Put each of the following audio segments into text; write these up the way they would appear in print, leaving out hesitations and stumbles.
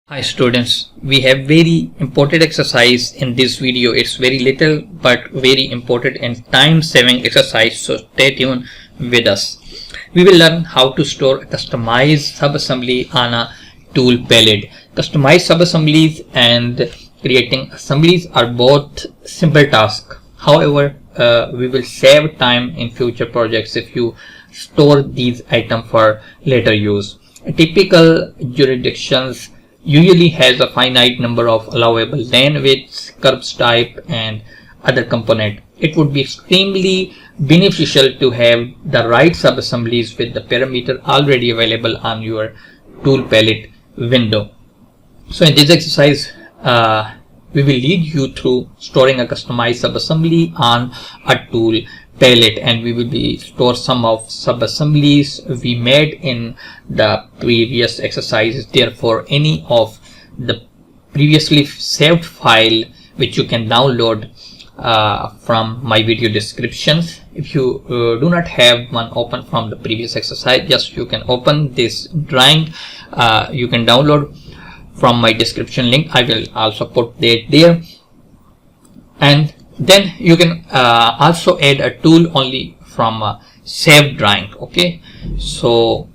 Hi students, we have very important exercise in this video. It's very little but very important and time saving exercise, so stay tuned with us. We will learn how to store a customized subassembly on a tool palette. Customized subassemblies and creating assemblies are both simple tasks. However, we will save time in future projects if you store these items for later use. Typical jurisdictions usually has a finite number of allowable lane widths, curves type, and other component. It would be extremely beneficial to have the right subassemblies with the parameter already available on your tool palette window. So in this exercise, we will lead you through storing a customized subassembly on a tool palette, and we will be store some of subassemblies we made in the previous exercises. Therefore, any of the previously saved file which you can download from my video descriptions. If you do not have one open from the previous exercise, just you can open this drawing. You can download from my description link. I will also put that there, and then you can also add a tool only from a saved drawing. Okay, so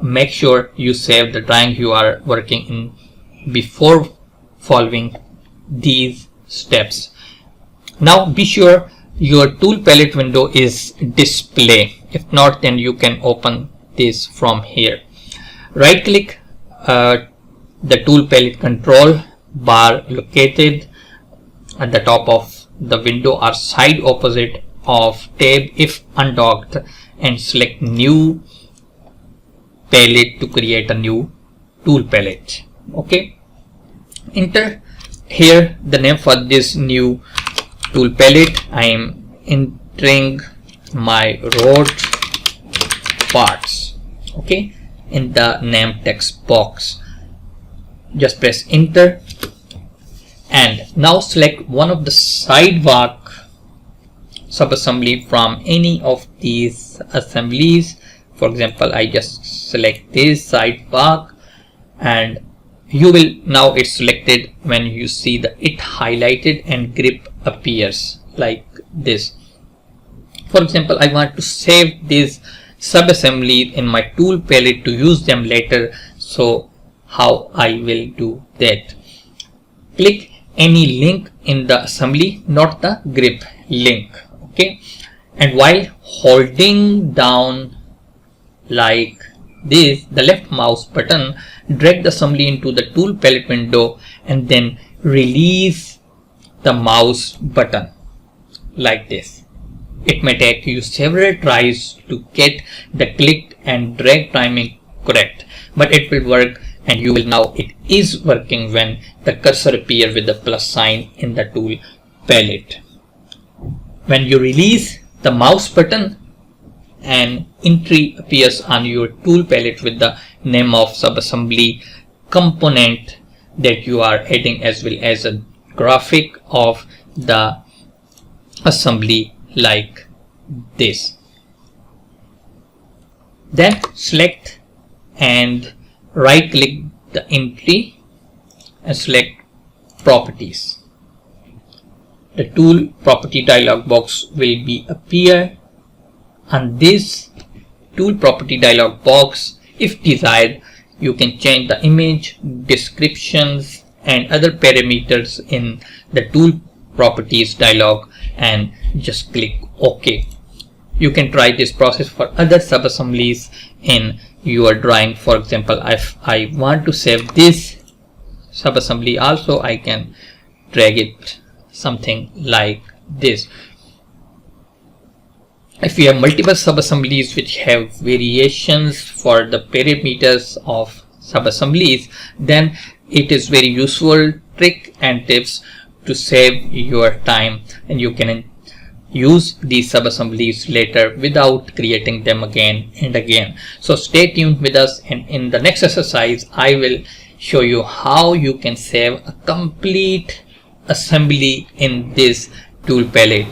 make sure you save the drawing you are working in before following these steps. Now be sure your tool palette window is display. If not, then you can open this from here. Right click the tool palette control bar located at the top of the window or side opposite of tab if undocked, and select new palette to create a new tool palette. Okay, enter here the name for this new tool palette. I am entering my road parts, okay, in the name text box. Just press enter, and now select one of the sidewalk subassembly from any of these assemblies. For example, I just select this sidewalk, and you will now it's selected when you see the it highlighted and grip appears like this. For example, I want to save these subassemblies in my tool palette to use them later. So how I will do that? Click any link in the assembly, not the grip link. Okay, and while holding down like this the left mouse button, drag the assembly into the tool palette window and then release the mouse button like this. It may take you several tries to get the click and drag timing correct, but it will work, and you will know it is working when the cursor appears with the plus sign in the tool palette. When you release the mouse button, an entry appears on your tool palette with the name of subassembly component that you are adding, as well as a graphic of the assembly like this. Then select and right click the entry and select properties. The tool property dialog box will be appear. On this tool property dialog box, if desired, you can change the image, descriptions, and other parameters in the tool properties dialog, and just click OK. You can try this process for other subassemblies in your drawing. For example, if I want to save this subassembly also, I can drag it something like this. If you have multiple subassemblies which have variations for the parameters of subassemblies, then it is very useful trick and tips to save your time, and you can use these subassemblies later without creating them again and again. So stay tuned with us, and in the next exercise I will show you how you can save a complete assembly in this tool palette.